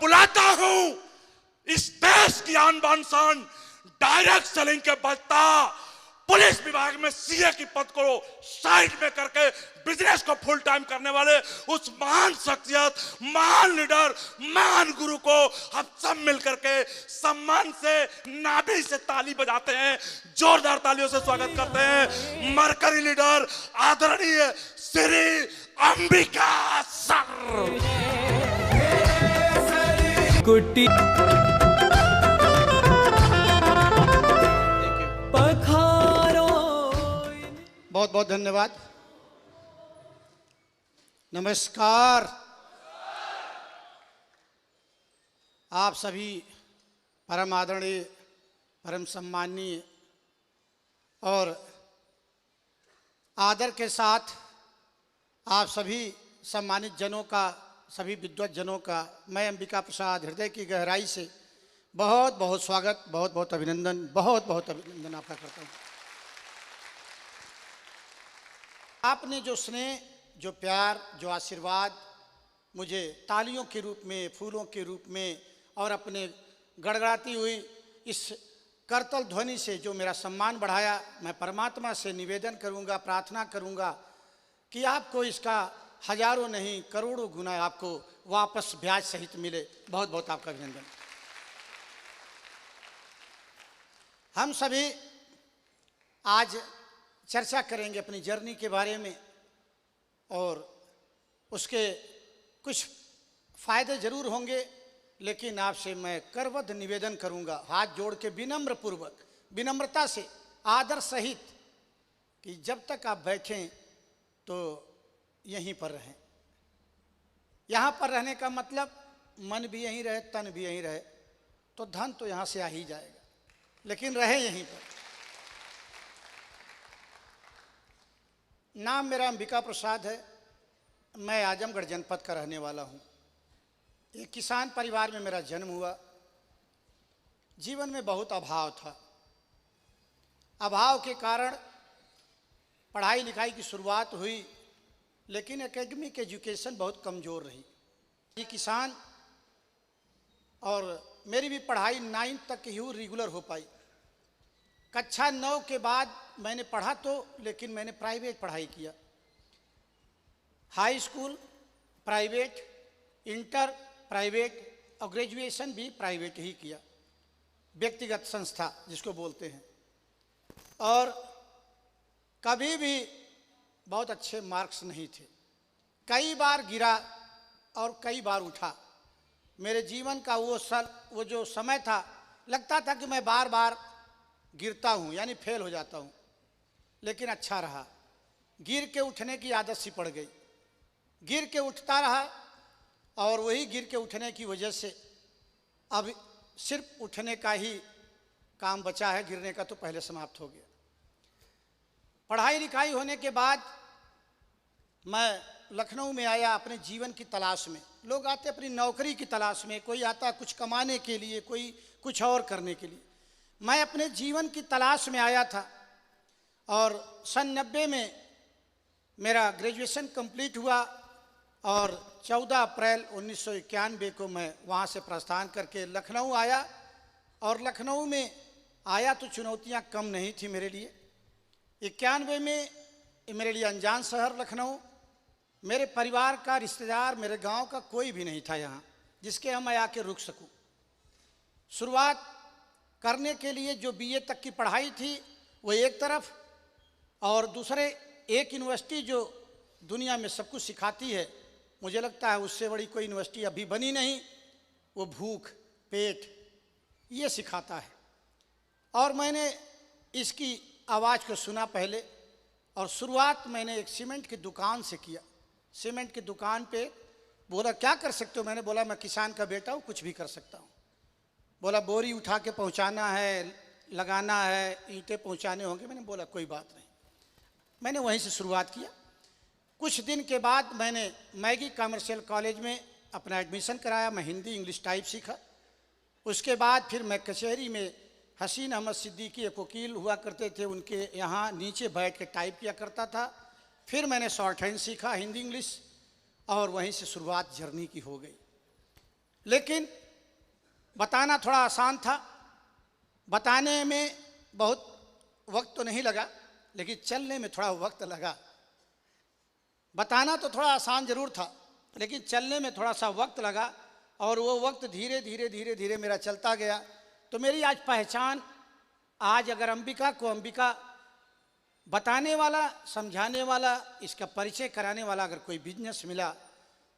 बुलाता हूं इस देश की आन बान शान डायरेक्ट सेलिंग के बदता पुलिस विभाग में सीए की पद को साइड में करके बिजनेस को फुल टाइम करने वाले उस महान शख्सियत, महान लीडर, महान गुरु को हम सब मिलकर के सम्मान से नाभि से ताली बजाते हैं, जोरदार तालियों से स्वागत करते हैं मरकरी लीडर आदरणीय श्री अंबिका सर। कुट्टी बहुत बहुत धन्यवाद। नमस्कार। आप सभी परम आदरणीय, परम सम्माननीय और आदर के साथ आप सभी सम्मानित जनों का, सभी विद्वत जनों का मैं अंबिका प्रसाद हृदय की गहराई से बहुत बहुत स्वागत, बहुत बहुत अभिनंदन, बहुत बहुत अभिनंदन आपका करता हूँ। आपने जो स्नेह, जो प्यार, जो आशीर्वाद मुझे तालियों के रूप में, फूलों के रूप में और अपने गड़गड़ाती हुई इस करतल ध्वनि से जो मेरा सम्मान बढ़ाया, मैं परमात्मा से निवेदन करूंगा, प्रार्थना करूंगा कि आपको इसका हजारों नहीं करोड़ों गुना आपको वापस ब्याज सहित मिले। बहुत बहुत आपका अभिनंदन। हम सभी आज चर्चा करेंगे अपनी जर्नी के बारे में और उसके कुछ फायदे जरूर होंगे, लेकिन आपसे मैं करबद्ध निवेदन करूंगा, हाथ जोड़ के विनम्र पूर्वक, विनम्रता से, आदर सहित, कि जब तक आप बैठें तो यहीं पर रहें। यहाँ पर रहने का मतलब मन भी यहीं रहे, तन भी यहीं रहे, तो धन तो यहाँ से आ ही जाएगा, लेकिन रहे यहीं पर। नाम मेरा अंबिका प्रसाद है। मैं आजमगढ़ जनपद का रहने वाला हूँ। एक किसान परिवार में मेरा जन्म हुआ। जीवन में बहुत अभाव था। अभाव के कारण पढ़ाई लिखाई की शुरुआत हुई, लेकिन एकेडमिक एजुकेशन बहुत कमज़ोर रही। ये किसान और मेरी भी पढ़ाई 9 तक ही रेगुलर हो पाई। कक्षा 9 के बाद मैंने पढ़ा तो, लेकिन मैंने प्राइवेट पढ़ाई किया। High school private, inter private और ग्रेजुएशन भी प्राइवेट ही किया, व्यक्तिगत संस्था जिसको बोलते हैं। और कभी भी बहुत अच्छे मार्क्स नहीं थे। कई बार गिरा और कई बार उठा। मेरे जीवन का वो जो समय था, लगता था कि मैं बार बार गिरता हूँ, यानी फेल हो जाता हूँ, लेकिन अच्छा रहा। गिर के उठने की आदत सी पड़ गई। गिर के उठता रहा और वही गिर के उठने की वजह से अब सिर्फ उठने का ही काम बचा है, गिरने का तो पहले समाप्त हो गया। पढ़ाई लिखाई होने के बाद मैं लखनऊ में आया अपने जीवन की तलाश में। लोग आते अपनी नौकरी की तलाश में, कोई आता कुछ कमाने के लिए, कोई कुछ और करने के लिए। मैं अपने जीवन की तलाश में आया था और सन 90 में मेरा ग्रेजुएशन कंप्लीट हुआ और 14 अप्रैल 1991 को मैं वहाँ से प्रस्थान करके लखनऊ आया। और लखनऊ में आया तो चुनौतियाँ कम नहीं थी मेरे लिए। 91 में मेरे लिए अनजान शहर लखनऊ। मेरे परिवार का, रिश्तेदार, मेरे गांव का कोई भी नहीं था यहाँ जिसके हम मैं आके रुक सकूँ। शुरुआत करने के लिए जो बीए तक की पढ़ाई थी वो एक तरफ, और दूसरे एक यूनिवर्सिटी जो दुनिया में सब कुछ सिखाती है, मुझे लगता है उससे बड़ी कोई यूनिवर्सिटी अभी बनी नहीं। वो भूख, पेट, ये सिखाता है। और मैंने इसकी आवाज़ को सुना पहले, और शुरुआत मैंने एक सीमेंट की दुकान से किया। सीमेंट की दुकान पे बोला क्या कर सकते हो? मैंने बोला मैं किसान का बेटा हूँ, कुछ भी कर सकता हूँ। बोला बोरी उठा के पहुँचाना है, लगाना है, ईंटें पहुँचाने होंगे। मैंने बोला कोई बात नहीं। मैंने वहीं से शुरुआत किया। कुछ दिन के बाद मैंने मैगी कमर्शियल कॉलेज में अपना एडमिशन कराया। मैं हिंदी इंग्लिश टाइप सीखा। उसके बाद फिर मैं कचहरी में हसीन अहमद सिद्दीकी एक वकील हुआ करते थे, उनके यहाँ नीचे बैठ के टाइप किया करता था। फिर मैंने शॉर्ट हैंड सीखा, हिंदी इंग्लिश, और वहीं से शुरुआत जर्नी की हो गई। लेकिन बताना थोड़ा आसान था। बताने में बहुत वक्त तो नहीं लगा, लेकिन चलने में थोड़ा वक्त लगा। बताना तो थोड़ा आसान जरूर था, लेकिन चलने में थोड़ा सा वक्त लगा, और वो वक्त धीरे धीरे धीरे धीरे मेरा चलता गया। तो मेरी आज पहचान, आज अगर अंबिका को अंबिका बताने वाला, समझाने वाला, इसका परिचय कराने वाला अगर कोई बिजनेस मिला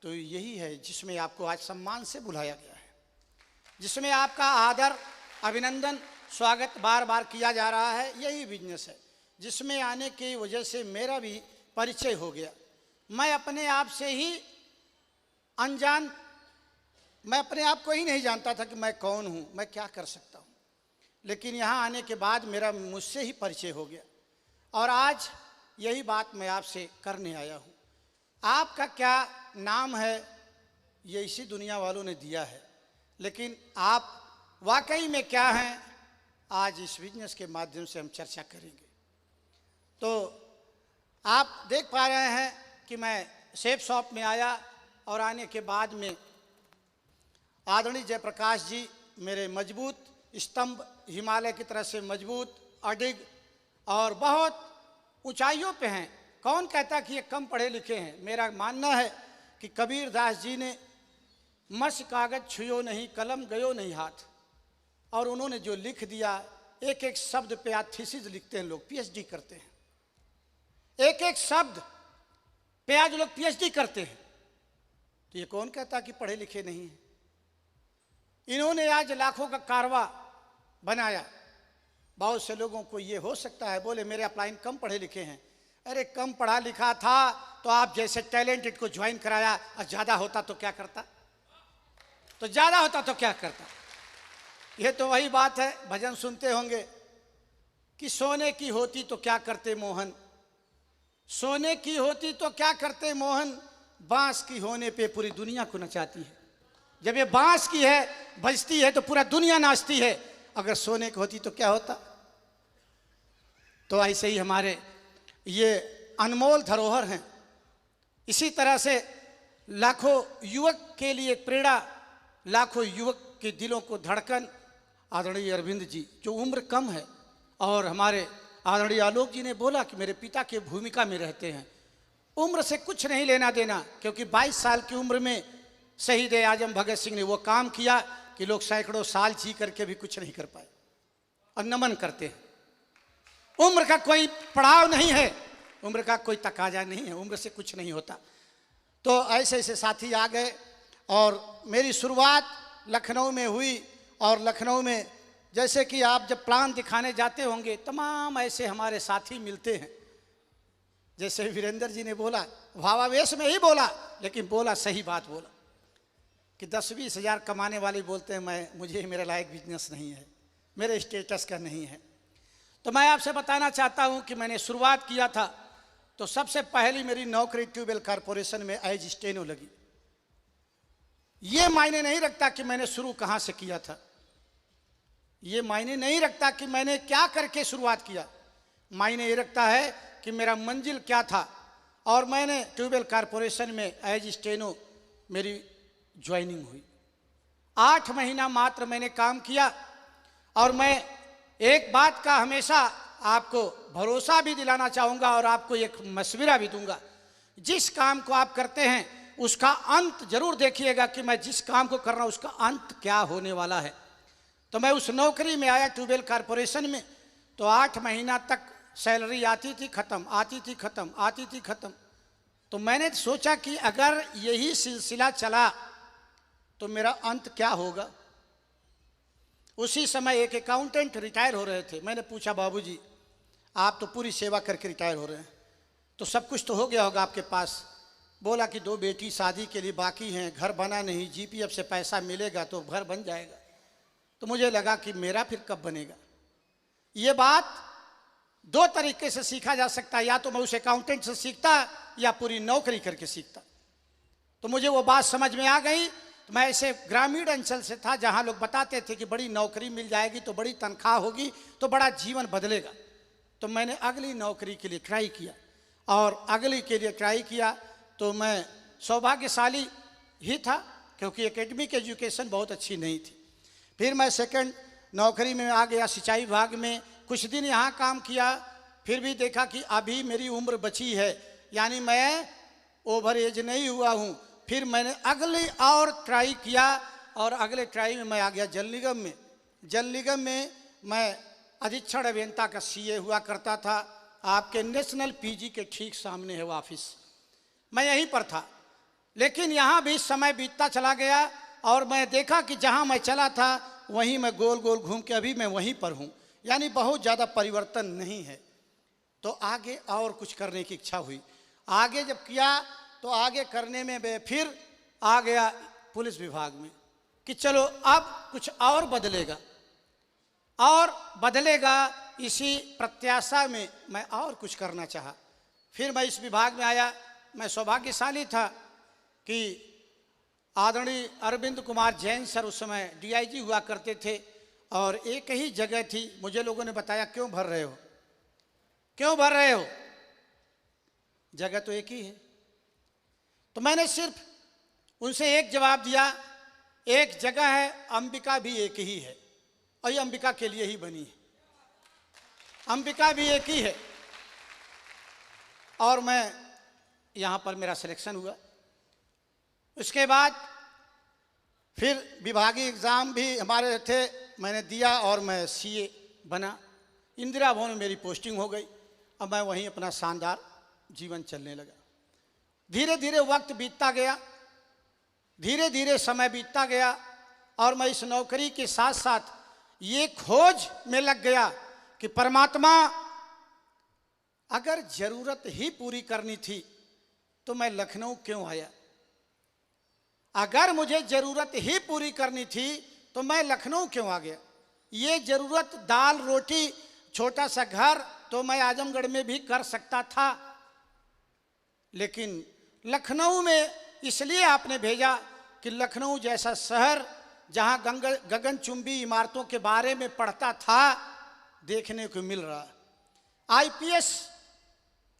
तो यही है, जिसमें आपको आज सम्मान से बुलाया गया है, जिसमें आपका आदर, अभिनंदन, स्वागत बार बार किया जा रहा है। यही बिजनेस है जिसमें आने की वजह से मेरा भी परिचय हो गया। मैं अपने आप से ही अनजान, मैं अपने आप को ही नहीं जानता था कि मैं कौन हूँ, मैं क्या कर सकता हूँ। लेकिन यहाँ आने के बाद मेरा मुझसे ही परिचय हो गया, और आज यही बात मैं आपसे करने आया हूँ। आपका क्या नाम है ये इसी दुनिया वालों ने दिया है, लेकिन आप वाकई में क्या हैं, आज इस बिजनेस के माध्यम से हम चर्चा करेंगे। तो आप देख पा रहे हैं कि मैं सेफ शॉप में आया, और आने के बाद में आदरणीय जयप्रकाश जी मेरे मजबूत स्तंभ, हिमालय की तरह से मजबूत, अडिग और बहुत ऊंचाइयों पे हैं। कौन कहता कि ये कम पढ़े लिखे हैं? मेरा मानना है कि कबीर दास जी ने मस कागज छुयो नहीं, कलम गयो नहीं हाथ, और उन्होंने जो लिख दिया, एक एक शब्द पे आज थीसिस लिखते हैं लोग, पीएचडी करते हैं। एक एक शब्द पे आज लोग पीएचडी करते हैं। तो ये कौन कहता कि पढ़े लिखे नहीं हैं? इन्होंने आज लाखों का कारवा बनाया। बहुत से लोगों को ये हो सकता है, बोले मेरे अपलाइन कम पढ़े लिखे हैं। अरे कम पढ़ा लिखा था तो आप जैसे टैलेंटेड को ज्वाइन कराया, और ज़्यादा होता तो क्या करता? तो ज़्यादा होता तो क्या करता? ये तो वही बात है, भजन सुनते होंगे कि सोने की होती तो क्या करते मोहन, सोने की होती तो क्या करते मोहन, बांस की होने पे पूरी दुनिया को नचाती है। जब ये बांस की है, बजती है, तो पूरा दुनिया नाचती है। अगर सोने की होती तो क्या होता? तो ऐसे ही हमारे ये अनमोल धरोहर हैं। इसी तरह से लाखों युवक के लिए प्रेरणा, लाखों युवक के दिलों को धड़कन आदरणीय अरविंद जी, जो उम्र कम है, और हमारे आदरणीय आलोक जी ने बोला कि मेरे पिता के भूमिका में रहते हैं। उम्र से कुछ नहीं लेना देना, क्योंकि 22 साल की उम्र में शहीद आजम भगत सिंह ने वो काम किया कि लोग सैकड़ों साल जी करके भी कुछ नहीं कर पाए, और नमन करते हैं। उम्र का कोई पड़ाव नहीं है, उम्र का कोई तकाजा नहीं है, उम्र से कुछ नहीं होता। तो ऐसे ऐसे साथी आ गए, और मेरी शुरुआत लखनऊ में हुई। और लखनऊ में जैसे कि आप जब प्लान दिखाने जाते होंगे, तमाम ऐसे हमारे साथी मिलते हैं। जैसे वीरेंद्र जी ने बोला, भावावेश में ही बोला, लेकिन बोला सही बात बोला कि 10-20 हज़ार कमाने वाले बोलते हैं मुझे मेरे लायक बिजनेस नहीं है, मेरे स्टेटस का नहीं है। तो मैं आपसे बताना चाहता हूं कि मैंने शुरुआत किया था तो सबसे पहली मेरी नौकरी ट्यूबवेल कॉरपोरेशन में एज स्टेनो लगी। ये मायने नहीं रखता कि मैंने शुरू कहां से किया था, ये मायने नहीं रखता कि मैंने क्या करके शुरुआत किया, मायने ये रखता है कि मेरा मंजिल क्या था। और मैंने ट्यूबवेल कॉरपोरेशन में एज स्टेनो मेरी ज्वाइनिंग हुई। 8 महीना मात्र मैंने काम किया। और मैं एक बात का हमेशा आपको भरोसा भी दिलाना चाहूँगा, और आपको एक मशवरा भी दूंगा, जिस काम को आप करते हैं उसका अंत जरूर देखिएगा कि मैं जिस काम को कर रहा हूँ उसका अंत क्या होने वाला है। तो मैं उस नौकरी में आया ट्यूबवेल कॉरपोरेशन में, तो 8 महीना तक सैलरी आती थी खत्म, आती थी खत्म, आती थी खत्म। तो मैंने सोचा कि अगर यही सिलसिला चला तो मेरा अंत क्या होगा। उसी समय एक अकाउंटेंट रिटायर हो रहे थे। मैंने पूछा, बाबूजी आप तो पूरी सेवा करके रिटायर हो रहे हैं, तो सब कुछ तो हो गया होगा आपके पास। बोला कि 2 बेटी शादी के लिए बाकी हैं, घर बना नहीं, जीपीएफ से पैसा मिलेगा तो घर बन जाएगा। तो मुझे लगा कि मेरा फिर कब बनेगा। ये बात 2 तरीके से सीखा जा सकता है, या तो मैं उस अकाउंटेंट से सीखता या पूरी नौकरी करके सीखता। तो मुझे वो बात समझ में आ गई। तो मैं ऐसे ग्रामीण अंचल से था जहाँ लोग बताते थे कि बड़ी नौकरी मिल जाएगी तो बड़ी तनख्वाह होगी तो बड़ा जीवन बदलेगा। तो मैंने अगली नौकरी के लिए ट्राई किया, और अगली के लिए ट्राई किया तो मैं सौभाग्यशाली ही था क्योंकि एकेडमिक एजुकेशन बहुत अच्छी नहीं थी। फिर मैं सेकंड नौकरी में आ गया सिंचाई विभाग में, कुछ दिन यहाँ काम किया, फिर भी देखा कि अभी मेरी उम्र बची है, यानी मैं ओवर एज नहीं हुआ हूँ। फिर मैंने अगले और ट्राई किया और अगले ट्राई में मैं आ गया जल निगम में। जल निगम में मैं अधीक्षण अभियंता का सीए हुआ करता था। आपके नेशनल पीजी के ठीक सामने है वो ऑफिस, मैं यहीं पर था। लेकिन यहाँ भी समय बीतता चला गया और मैं देखा कि जहाँ मैं चला था वहीं मैं गोल गोल घूम के अभी मैं वहीं पर हूँ, यानी बहुत ज़्यादा परिवर्तन नहीं है। तो आगे और कुछ करने की इच्छा हुई। आगे जब किया तो आगे करने में मैं फिर आ गया पुलिस विभाग में कि चलो अब कुछ और बदलेगा और बदलेगा, इसी प्रत्याशा में मैं और कुछ करना चाहा। फिर मैं इस विभाग में आया। मैं सौभाग्यशाली था कि आदरणीय अरविंद कुमार जैन सर उस समय डीआईजी हुआ करते थे और एक ही जगह थी। मुझे लोगों ने बताया क्यों भर रहे हो, क्यों भर रहे हो, जगह तो एक ही है। तो मैंने सिर्फ उनसे एक जवाब दिया, एक जगह है, अंबिका भी एक ही है और ये अंबिका के लिए ही बनी है, अंबिका भी एक ही है। और मैं यहाँ पर मेरा सिलेक्शन हुआ। उसके बाद फिर विभागीय एग्ज़ाम भी हमारे थे, मैंने दिया और मैं सीए बना। इंदिरा भवन में मेरी पोस्टिंग हो गई। अब मैं वहीं अपना शानदार जीवन चलने लगा। धीरे धीरे वक्त बीतता गया, धीरे धीरे समय बीतता गया और मैं इस नौकरी के साथ साथ ये खोज में लग गया कि परमात्मा अगर जरूरत ही पूरी करनी थी तो मैं लखनऊ क्यों आया, अगर मुझे जरूरत ही पूरी करनी थी तो मैं लखनऊ क्यों आ गया। ये जरूरत दाल रोटी छोटा सा घर तो मैं आजमगढ़ में भी कर सकता था, लेकिन लखनऊ में इसलिए आपने भेजा कि लखनऊ जैसा शहर जहां गगनचुंबी इमारतों के बारे में पढ़ता था देखने को मिल रहा। आईपीएस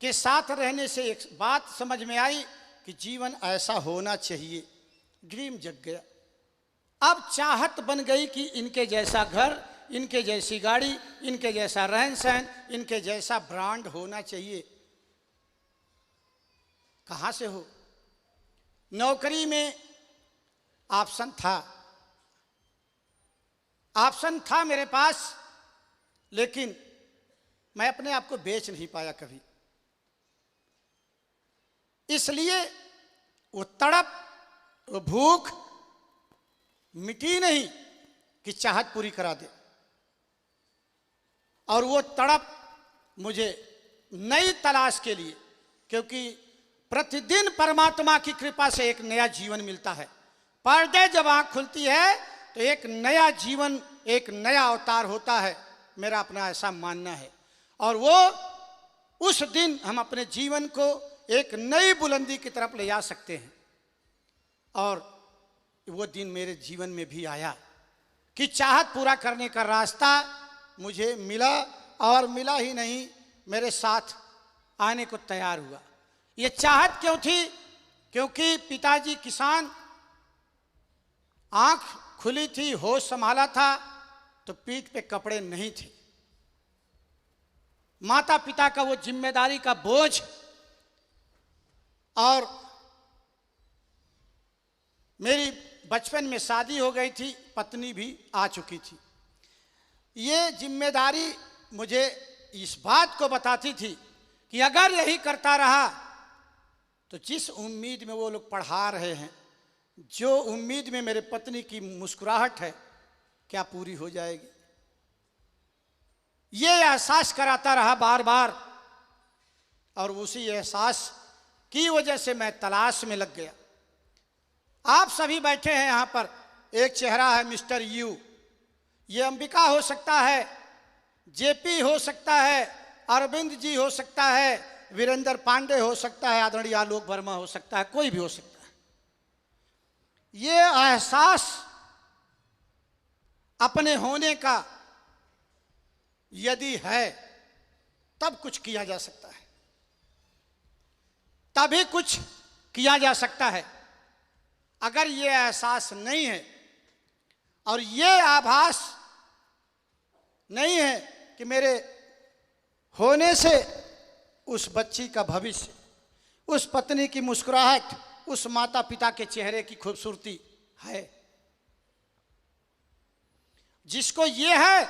के साथ रहने से एक बात समझ में आई कि जीवन ऐसा होना चाहिए। ड्रीम जग गया। अब चाहत बन गई कि इनके जैसा घर, इनके जैसी गाड़ी, इनके जैसा रहन सहन, इनके जैसा ब्रांड होना चाहिए। कहां से हो? नौकरी में ऑप्शन था, ऑप्शन था मेरे पास, लेकिन मैं अपने आप को बेच नहीं पाया कभी। इसलिए वो तड़प, वो भूख मिटी नहीं कि चाहत पूरी करा दे। और वो तड़प मुझे नई तलाश के लिए, क्योंकि प्रतिदिन परमात्मा की कृपा से एक नया जीवन मिलता है। पर डे जब आंख खुलती है तो एक नया जीवन, एक नया अवतार होता है, मेरा अपना ऐसा मानना है। और वो उस दिन हम अपने जीवन को एक नई बुलंदी की तरफ ले जा सकते हैं। और वो दिन मेरे जीवन में भी आया कि चाहत पूरा करने का रास्ता मुझे मिला, और मिला ही नहीं, मेरे साथ आने को तैयार हुआ। ये चाहत क्यों थी? क्योंकि पिताजी किसान, आंख खुली थी, होश संभाला था, तो पीठ पे कपड़े नहीं थे। माता पिता का वो जिम्मेदारी का बोझ, और मेरी बचपन में शादी हो गई थी, पत्नी भी आ चुकी थी। ये जिम्मेदारी मुझे इस बात को बताती थी कि अगर यही करता रहा तो जिस उम्मीद में वो लोग पढ़ा रहे हैं, जो उम्मीद में मेरे पत्नी की मुस्कुराहट है, क्या पूरी हो जाएगी? ये एहसास कराता रहा बार बार, और उसी एहसास की वजह से मैं तलाश में लग गया। आप सभी बैठे हैं यहाँ पर, एक चेहरा है मिस्टर यू। ये अंबिका हो सकता है, जेपी हो सकता है, अरविंद जी हो सकता है, वीरेंद्र पांडे हो सकता है, आदरणीय आलोक वर्मा हो सकता है, कोई भी हो सकता है। ये एहसास अपने होने का यदि है तब कुछ किया जा सकता है, तभी कुछ किया जा सकता है। अगर ये एहसास नहीं है और ये आभास नहीं है कि मेरे होने से उस बच्ची का भविष्य, उस पत्नी की मुस्कुराहट, उस माता पिता के चेहरे की खूबसूरती है, जिसको ये है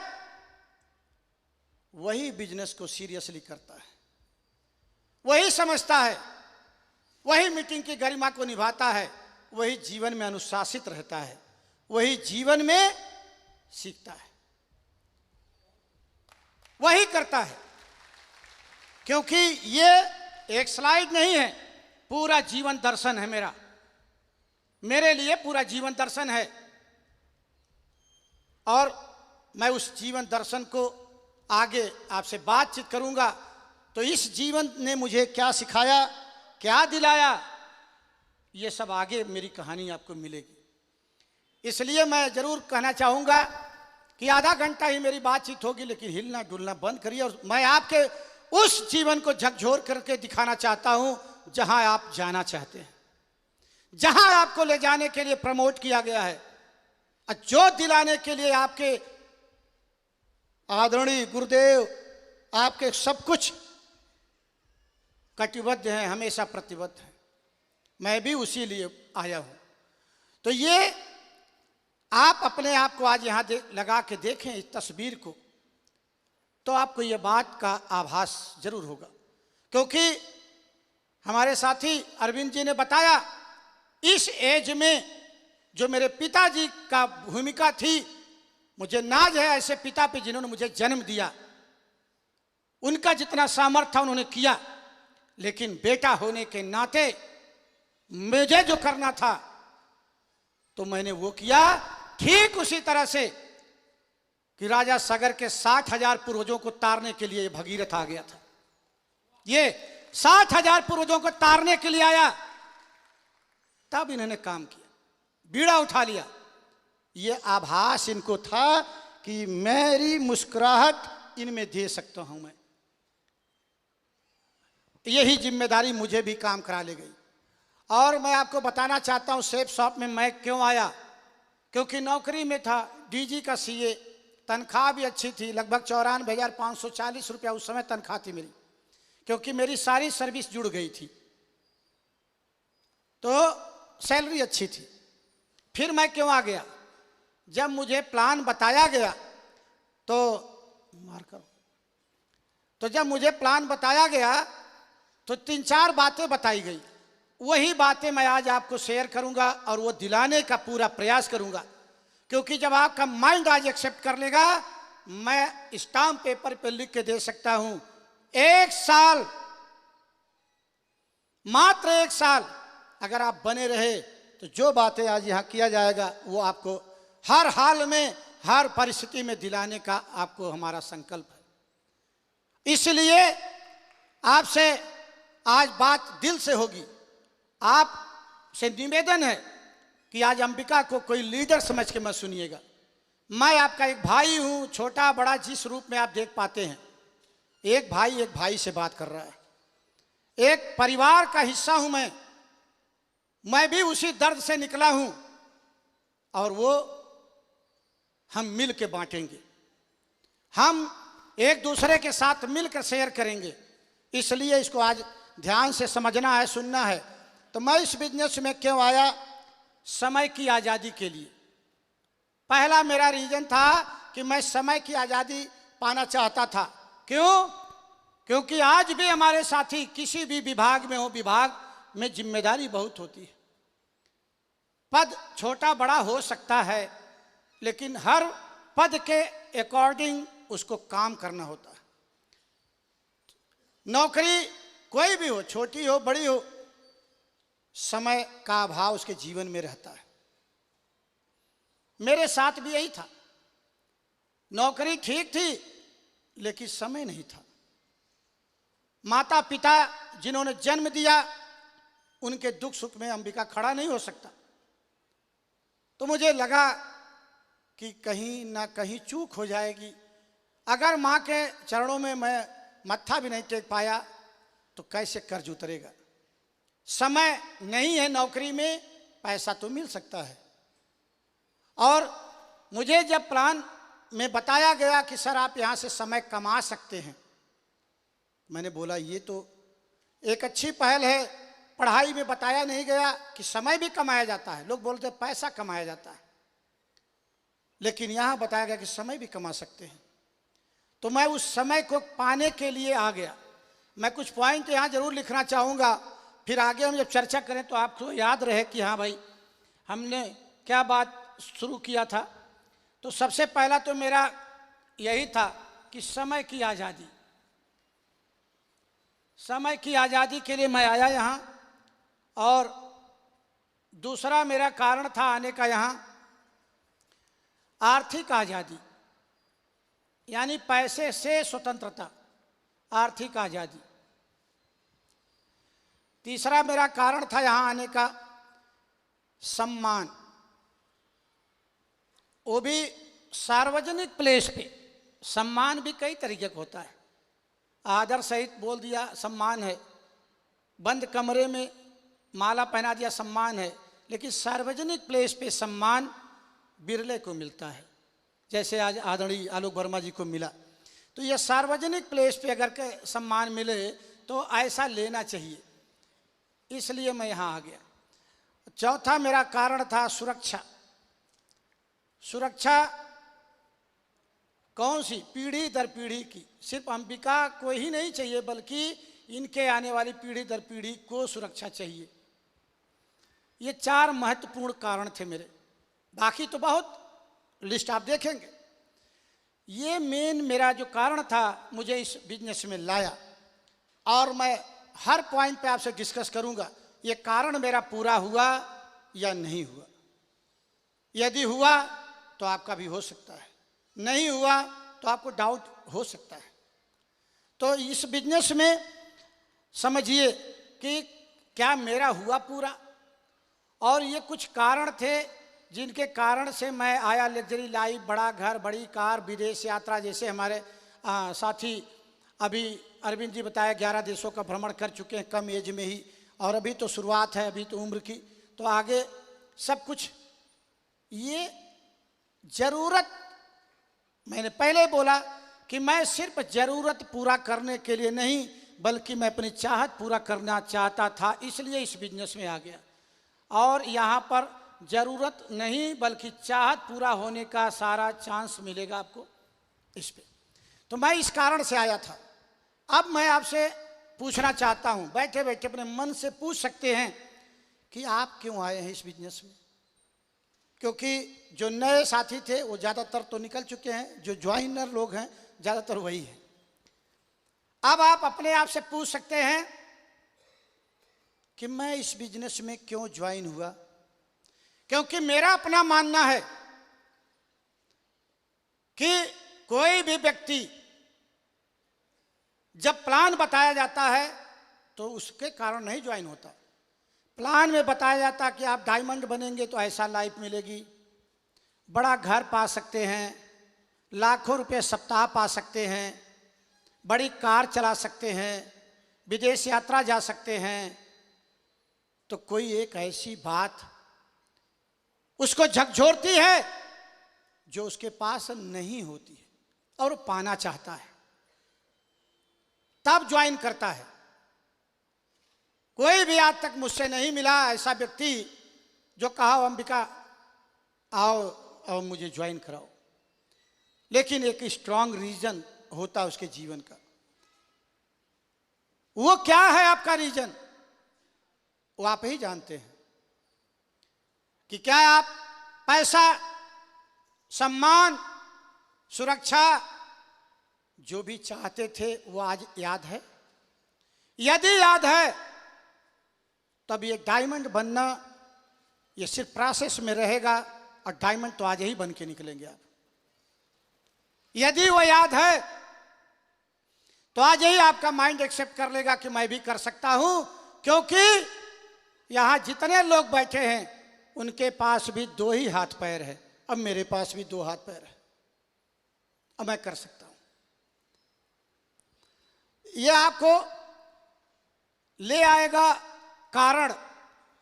वही बिजनेस को सीरियसली करता है, वही समझता है, वही मीटिंग की गरिमा को निभाता है, वही जीवन में अनुशासित रहता है, वही जीवन में सीखता है, वही करता है। क्योंकि ये एक स्लाइड नहीं है, पूरा जीवन दर्शन है मेरा, मेरे लिए पूरा जीवन दर्शन है। और मैं उस जीवन दर्शन को आगे आपसे बातचीत करूंगा। तो इस जीवन ने मुझे क्या सिखाया, क्या दिलाया, ये सब आगे मेरी कहानी आपको मिलेगी। इसलिए मैं जरूर कहना चाहूंगा कि आधा घंटा ही मेरी बातचीत होगी, लेकिन हिलना डुलना बंद करिए। और मैं आपके उस जीवन को झकझोर करके दिखाना चाहता हूं जहां आप जाना चाहते हैं, जहां आपको ले जाने के लिए प्रमोट किया गया है, और जो दिलाने के लिए आपके आदरणीय गुरुदेव आपके सब कुछ कटिबद्ध हैं, हमेशा प्रतिबद्ध हैं। मैं भी उसी लिए आया हूं। तो ये आप अपने आप को आज यहां लगा के देखें इस तस्वीर को, तो आपको ये बात का आभास जरूर होगा। क्योंकि हमारे साथी अरविंद जी ने बताया, इस एज में जो मेरे पिताजी का भूमिका थी, मुझे नाज है ऐसे पिता पे जिन्होंने मुझे जन्म दिया। उनका जितना सामर्थ्य था उन्होंने किया, लेकिन बेटा होने के नाते मुझे जो करना था तो मैंने वो किया। ठीक उसी तरह से कि राजा सागर के 60,000 पूर्वजों को तारने के लिए भगीरथ आ गया था। ये 60,000 पूर्वजों को तारने के लिए आया, तब इन्होंने काम किया, बीड़ा उठा लिया। ये आभास इनको था कि मेरी मुस्कुराहट इनमें दे सकता हूं मैं। यही जिम्मेदारी मुझे भी काम करा ले गई। और मैं आपको बताना चाहता हूं सेफ शॉप में मैं क्यों आया। क्योंकि नौकरी में था, डीजी का सीए, तनख्वाह भी अच्छी थी, लगभग 94,540 रुपया उस समय तनख्वाह थी मेरी, क्योंकि मेरी सारी सर्विस जुड़ गई थी, तो सैलरी अच्छी थी। फिर मैं क्यों आ गया, जब मुझे प्लान बताया गया तो जब मुझे प्लान बताया गया तो 3-4 बातें बताई गई। वही बातें मैं आज आपको शेयर करूंगा और वो दिलाने का पूरा प्रयास करूंगा। क्योंकि जब आपका माइंड आज एक्सेप्ट कर लेगा, मैं स्टाम्प पेपर पे लिख के दे सकता हूं, 1 साल, मात्र 1 साल अगर आप बने रहे तो जो बातें आज यहां किया जाएगा वो आपको हर हाल में, हर परिस्थिति में दिलाने का आपको हमारा संकल्प है। इसलिए आपसे आज बात दिल से होगी। आपसे निवेदन है कि आज अंबिका को कोई लीडर समझ के मत सुनिएगा। मैं आपका एक भाई हूं, छोटा बड़ा जिस रूप में आप देख पाते हैं। एक भाई से बात कर रहा है, एक परिवार का हिस्सा हूं मैं भी उसी दर्द से निकला हूं, और वो हम मिल के बांटेंगे, हम एक दूसरे के साथ मिलकर शेयर करेंगे। इसलिए इसको आज ध्यान से समझना है, सुनना है। तो मैं इस बिजनेस में क्यों आया, समय की आज़ादी के लिए। पहला मेरा रीजन था कि मैं समय की आज़ादी पाना चाहता था। क्यों? क्योंकि आज भी हमारे साथी किसी भी विभाग में हो, विभाग में जिम्मेदारी बहुत होती है। पद छोटा बड़ा हो सकता है, लेकिन हर पद के अकॉर्डिंग उसको काम करना होता है। नौकरी कोई भी हो, छोटी हो बड़ी हो, समय का अभाव उसके जीवन में रहता है। मेरे साथ भी यही था। नौकरी ठीक थी, लेकिन समय नहीं था। माता पिता जिन्होंने जन्म दिया, उनके दुख सुख में अंबिका खड़ा नहीं हो सकता। तो मुझे लगा कि कहीं ना कहीं चूक हो जाएगी। अगर माँ के चरणों में मैं मत्था भी नहीं टेक पाया तो कैसे कर्ज उतरेगा। समय नहीं है नौकरी में, पैसा तो मिल सकता है। और मुझे जब प्लान में बताया गया कि सर आप यहाँ से समय कमा सकते हैं, मैंने बोला ये तो एक अच्छी पहल है। पढ़ाई में बताया नहीं गया कि समय भी कमाया जाता है, लोग बोलते हैं पैसा कमाया जाता है, लेकिन यहाँ बताया गया कि समय भी कमा सकते हैं। तो मैं उस समय को पाने के लिए आ गया। मैं कुछ पॉइंट यहाँ जरूर लिखना चाहूँगा, फिर आगे हम जब चर्चा करें तो आपको याद रहे कि हाँ भाई हमने क्या बात शुरू किया था। तो सबसे पहला तो मेरा यही था कि समय की आज़ादी, समय की आज़ादी के लिए मैं आया यहाँ। और दूसरा मेरा कारण था आने का यहाँ आर्थिक आज़ादी, यानी पैसे से स्वतंत्रता, आर्थिक आज़ादी। तीसरा मेरा कारण था यहाँ आने का सम्मान, वो भी सार्वजनिक प्लेस पे। सम्मान भी कई तरीके का होता है, आदर सहित बोल दिया सम्मान है, बंद कमरे में माला पहना दिया सम्मान है, लेकिन सार्वजनिक प्लेस पे सम्मान बिरले को मिलता है, जैसे आज आदरणीय आलोक वर्मा जी को मिला। तो यह सार्वजनिक प्लेस पे अगर के सम्मान मिले तो ऐसा लेना चाहिए, इसलिए मैं यहाँ आ गया। चौथा मेरा कारण था सुरक्षा। सुरक्षा कौन सी? पीढ़ी दर पीढ़ी की। सिर्फ अंबिका को ही नहीं चाहिए, बल्कि इनके आने वाली पीढ़ी दर पीढ़ी को सुरक्षा चाहिए। ये 4 महत्वपूर्ण कारण थे मेरे, बाकी तो बहुत लिस्ट आप देखेंगे। ये मेन मेरा जो कारण था मुझे इस बिजनेस में लाया, और मैं हर पॉइंट पे आपसे डिस्कस करूंगा ये कारण मेरा पूरा हुआ या नहीं हुआ। यदि हुआ तो आपका भी हो सकता है, नहीं हुआ तो आपको डाउट हो सकता है। तो इस बिजनेस में समझिए कि क्या मेरा हुआ पूरा, और ये कुछ कारण थे जिनके कारण से मैं आया। लग्जरी लाइफ, बड़ा घर, बड़ी कार, विदेश यात्रा, जैसे हमारे साथी अभी अरविंद जी बताया 11 देशों का भ्रमण कर चुके हैं कम एज में ही, और अभी तो शुरुआत है, अभी तो उम्र की, तो आगे सब कुछ। ये जरूरत, मैंने पहले बोला कि मैं सिर्फ जरूरत पूरा करने के लिए नहीं, बल्कि मैं अपनी चाहत पूरा करना चाहता था, इसलिए इस बिजनेस में आ गया। और यहाँ पर जरूरत नहीं बल्कि चाहत पूरा होने का सारा चांस मिलेगा आपको इस पे। तो मैं इस कारण से आया था। अब मैं आपसे पूछना चाहता हूँ, बैठे बैठे अपने मन से पूछ सकते हैं कि आप क्यों आए हैं इस बिजनेस में। क्योंकि जो नए साथी थे वो ज़्यादातर तो निकल चुके हैं, जो ज्वाइनर लोग हैं ज़्यादातर वही हैं। अब आप अपने आप से पूछ सकते हैं कि मैं इस बिजनेस में क्यों ज्वाइन हुआ। क्योंकि मेरा अपना मानना है कि कोई भी व्यक्ति जब प्लान बताया जाता है तो उसके कारण नहीं ज्वाइन होता। प्लान में बताया जाता कि आप डायमंड बनेंगे तो ऐसा लाइफ मिलेगी, बड़ा घर पा सकते हैं, लाखों रुपए सप्ताह पा सकते हैं, बड़ी कार चला सकते हैं, विदेश यात्रा जा सकते हैं। तो कोई एक ऐसी बात उसको झकझोरती है जो उसके पास नहीं होती है और वो पाना चाहता है, तब ज्वाइन करता है। कोई भी आज तक मुझसे नहीं मिला ऐसा व्यक्ति जो कहा अंबिका आओ और मुझे ज्वाइन कराओ, लेकिन एक स्ट्रांग रीजन होता है उसके जीवन का। वो क्या है आपका रीजन, वो आप ही जानते हैं कि क्या आप पैसा, सम्मान, सुरक्षा जो भी चाहते थे वो आज याद है? यदि याद है तब ये डायमंड बनना ये सिर्फ प्रोसेस में रहेगा, और डायमंड तो आज ही बन के निकलेंगे आप। यदि वो याद है तो आज ही आपका माइंड एक्सेप्ट कर लेगा कि मैं भी कर सकता हूं, क्योंकि यहां जितने लोग बैठे हैं उनके पास भी 2 ही हाथ पैर है, अब मेरे पास भी 2 हाथ पैर है, अब मैं कर सकता हूं। यह आपको ले आएगा कारण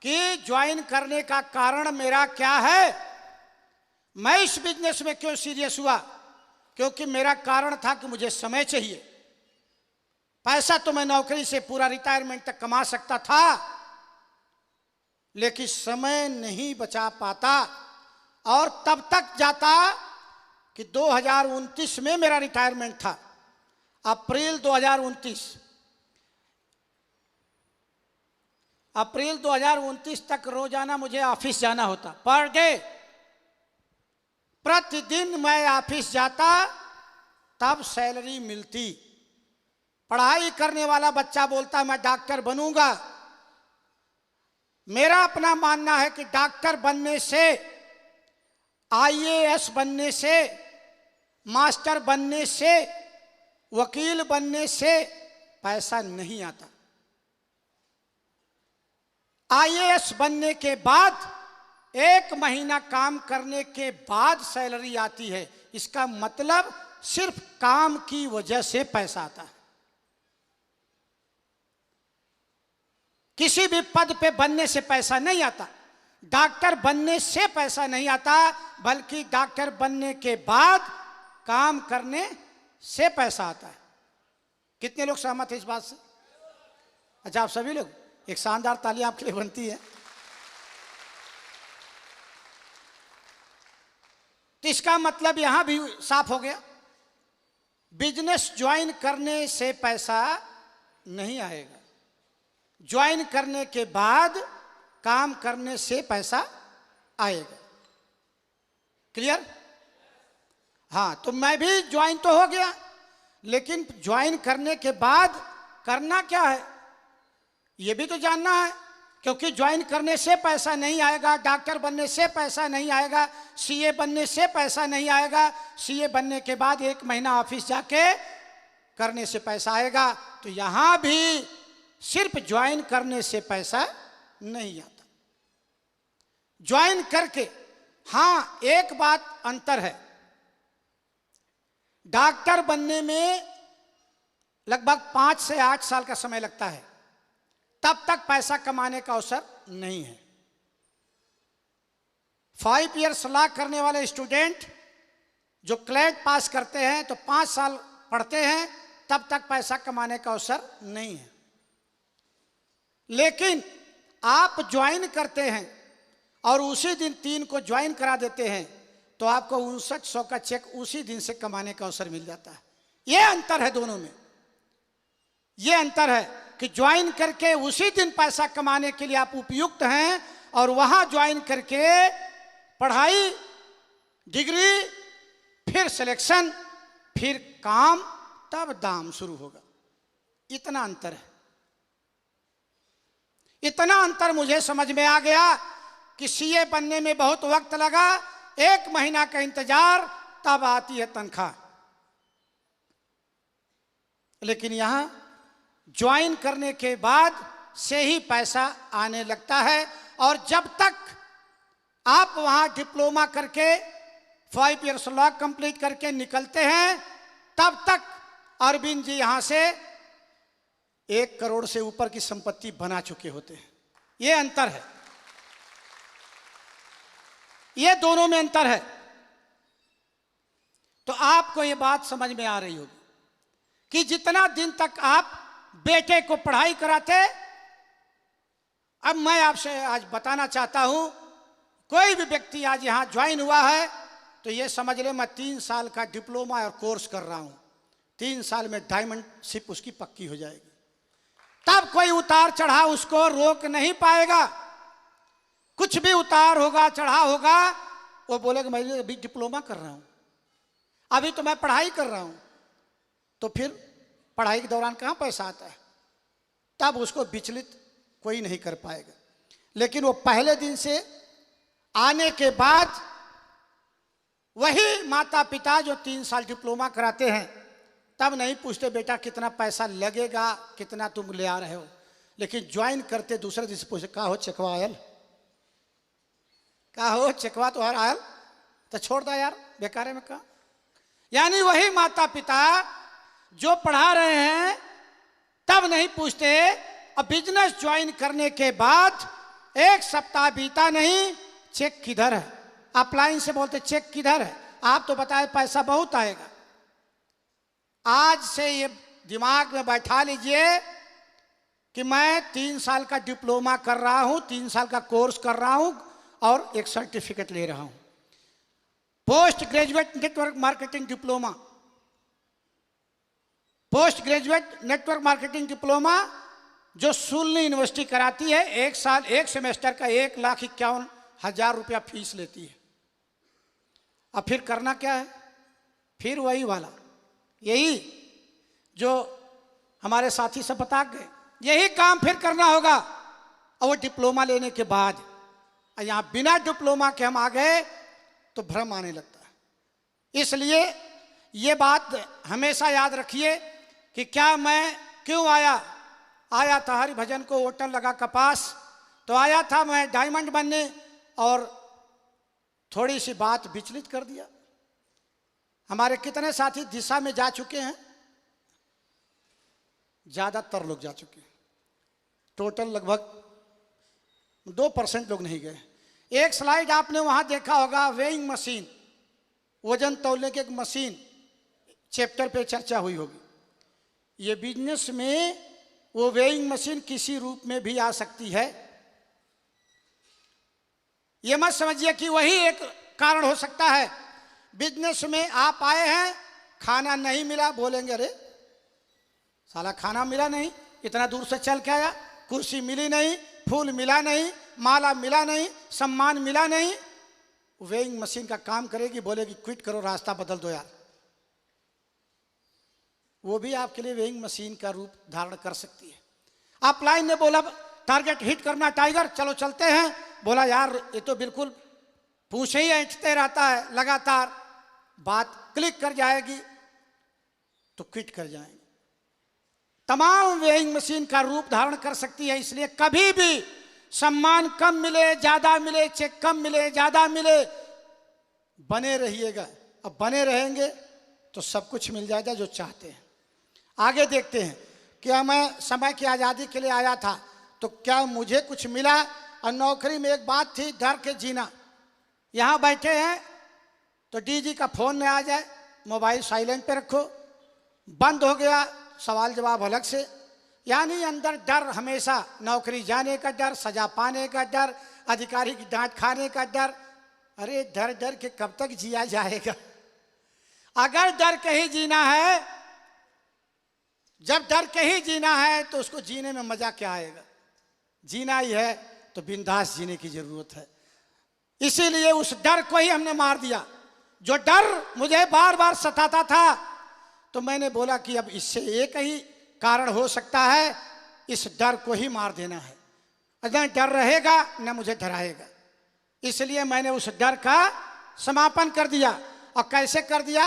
कि ज्वाइन करने का कारण मेरा क्या है, मैं इस बिजनेस में क्यों सीरियस हुआ। क्योंकि मेरा कारण था कि मुझे समय चाहिए। पैसा तो मैं नौकरी से पूरा रिटायरमेंट तक कमा सकता था, लेकिन समय नहीं बचा पाता। और तब तक जाता कि 2029 में मेरा रिटायरमेंट था, अप्रैल 2029 तक रोजाना मुझे ऑफिस जाना होता, पर डे प्रतिदिन मैं ऑफिस जाता, तब सैलरी मिलती। पढ़ाई करने वाला बच्चा बोलता मैं डॉक्टर बनूंगा। मेरा अपना मानना है कि डॉक्टर बनने से, आईएएस बनने से, मास्टर बनने से, वकील बनने से पैसा नहीं आता। आईएएस बनने के बाद 1 महीना काम करने के बाद सैलरी आती है। इसका मतलब सिर्फ काम की वजह से पैसा आता है। किसी भी पद पे बनने से पैसा नहीं आता, डॉक्टर बनने से पैसा नहीं आता, बल्कि डॉक्टर बनने के बाद काम करने से पैसा आता है। कितने लोग सहमत हैं इस बात से? अच्छा, आप सभी लोग, एक शानदार ताली आपके लिए बनती है। तो इसका मतलब यहां भी साफ हो गया, बिजनेस ज्वाइन करने से पैसा नहीं आएगा, ज्वाइन करने के बाद काम करने से पैसा आएगा। क्लियर? हाँ, तो मैं भी ज्वाइन तो हो गया, लेकिन ज्वाइन करने के बाद करना क्या है ये भी तो जानना है। क्योंकि ज्वाइन करने से पैसा नहीं आएगा, डॉक्टर बनने से पैसा नहीं आएगा, सीए बनने से पैसा नहीं आएगा, सीए बनने के बाद 1 महीना ऑफिस जाके करने से पैसा आएगा। तो यहां भी सिर्फ ज्वाइन करने से पैसा नहीं आता। ज्वाइन करके, हाँ, एक बात अंतर है, डॉक्टर बनने में लगभग 5 से 8 साल का समय लगता है, तब तक पैसा कमाने का अवसर नहीं है। 5 इयर्स लॉ करने वाले स्टूडेंट जो क्लैट पास करते हैं तो 5 साल पढ़ते हैं, तब तक पैसा कमाने का अवसर नहीं है। लेकिन आप ज्वाइन करते हैं और उसी दिन 3 को ज्वाइन करा देते हैं, तो आपको 5900 का चेक उसी दिन से कमाने का अवसर मिल जाता है। यह अंतर है दोनों में, यह अंतर है कि ज्वाइन करके उसी दिन पैसा कमाने के लिए आप उपयुक्त हैं, और वहां ज्वाइन करके पढ़ाई, डिग्री, फिर सिलेक्शन, फिर काम, तब दाम शुरू होगा। इतना अंतर है। इतना अंतर मुझे समझ में आ गया कि सीए बनने में बहुत वक्त लगा, 1 महीना का इंतजार, तब आती है तनख्वाह। लेकिन यहां ज्वाइन करने के बाद से ही पैसा आने लगता है। और जब तक आप वहां डिप्लोमा करके 5 इयर्स लॉ कंप्लीट करके निकलते हैं, तब तक अरविंद जी यहां से 1 करोड़ से ऊपर की संपत्ति बना चुके होते हैं। यह अंतर है, यह दोनों में अंतर है। तो आपको यह बात समझ में आ रही होगी कि जितना दिन तक आप बेटे को पढ़ाई कराते, अब मैं आपसे आज बताना चाहता हूं, कोई भी व्यक्ति आज यहां ज्वाइन हुआ है तो यह समझ ले मैं 3 साल का डिप्लोमा और कोर्स कर रहा हूं, 3 साल में डायमंडशिप उसकी पक्की हो जाएगी। तब कोई उतार चढ़ाव उसको रोक नहीं पाएगा। कुछ भी उतार होगा, चढ़ाव होगा, वो बोलेगा मैं अभी डिप्लोमा कर रहा हूं, अभी तो मैं पढ़ाई कर रहा हूं। तो फिर पढ़ाई के दौरान कहां पैसा आता है, तब उसको विचलित कोई नहीं कर पाएगा। लेकिन वो पहले दिन से आने के बाद वही माता पिता जो 3 साल डिप्लोमा कराते हैं, तब नहीं पूछते बेटा कितना पैसा लगेगा, कितना तुम ले आ रहे हो। लेकिन ज्वाइन करते दूसरे दिन से पूछते का हो चेकवा आयल, का हो चेकवा तो हर आयल, तो छोड़ दो यार बेकारे में का। यानी वही माता पिता जो पढ़ा रहे हैं तब नहीं पूछते, अब बिजनेस ज्वाइन करने के बाद एक सप्ताह बीता नहीं, चेक किधर है? अपलाइन से बोलते चेक किधर है? आप तो बताए पैसा बहुत आएगा। आज से ये दिमाग में बैठा लीजिए कि मैं 3 साल का डिप्लोमा कर रहा हूं, 3 साल का कोर्स कर रहा हूं और एक सर्टिफिकेट ले रहा हूं, post graduate network marketing diploma. Post graduate network marketing diploma जो सुलनी यूनिवर्सिटी कराती है, 1 साल 1 सेमेस्टर का 1,51,000 रुपया फीस लेती है। अब फिर करना क्या है? फिर वही वाला, यही जो हमारे साथी सब बता गए, यही काम फिर करना होगा। और वो डिप्लोमा लेने के बाद यहां बिना डिप्लोमा के हम आ गए तो भ्रम आने लगता है। इसलिए ये बात हमेशा याद रखिए कि क्या मैं क्यों आया था हरिभजन को होटल लगा कपास, तो आया था मैं डायमंड बनने, और थोड़ी सी बात विचलित कर दिया। हमारे कितने साथी दिशा में जा चुके हैं? ज्यादातर लोग जा चुके हैं, टोटल लगभग 2% लोग नहीं गए। एक स्लाइड आपने वहां देखा होगा, वेइंग मशीन, वजन तौलने की एक मशीन, चैप्टर पे चर्चा हुई होगी। ये बिजनेस में वो वेइंग मशीन किसी रूप में भी आ सकती है। ये मत समझिए कि वही एक कारण हो सकता है। बिजनेस में आप आए हैं, खाना नहीं मिला, बोलेंगे अरे साला खाना मिला नहीं, इतना दूर से चल के आया, कुर्सी मिली नहीं, फूल मिला नहीं, माला मिला नहीं, सम्मान मिला नहीं। वेइंग मशीन का काम करेगी, बोलेगी क्विट करो, रास्ता बदल दो यार। वो भी आपके लिए वेइंग मशीन का रूप धारण कर सकती है। अपलाइन ने बोला टारगेट हिट करना टाइगर, चलो चलते हैं। बोला यार ये तो बिल्कुल पूछे ही ऐंठते रहता है लगातार, बात क्लिक कर जाएगी तो क्विट कर जाएंगे। तमाम वेइंग मशीन का रूप धारण कर सकती है। इसलिए कभी भी सम्मान कम मिले ज्यादा मिले, चेक कम मिले ज्यादा मिले, बने रहिएगा। अब बने रहेंगे तो सब कुछ मिल जाएगा जो चाहते हैं। आगे देखते हैं। क्या मैं समय की आज़ादी के लिए आया था तो क्या मुझे कुछ मिला? और नौकरी में एक बात थी, डर के जीना। यहाँ बैठे हैं तो डीजी का फोन न आ जाए, मोबाइल साइलेंट पे रखो, बंद हो गया सवाल जवाब अलग से। यानी अंदर डर हमेशा, नौकरी जाने का डर, सजा पाने का डर, अधिकारी की डांट खाने का डर। अरे डर डर के कब तक जिया जाएगा? अगर डर के ही जीना है, जब डर के ही जीना है तो उसको जीने में मजा क्या आएगा? जीना ही है तो बिंदास जीने की जरूरत है। इसीलिए उस डर को ही हमने मार दिया। जो डर मुझे बार बार सताता था तो मैंने बोला कि अब इससे एक ही कारण हो सकता है, इस डर को ही मार देना है। न डर रहेगा न मुझे डराएगा। इसलिए मैंने उस डर का समापन कर दिया। और कैसे कर दिया?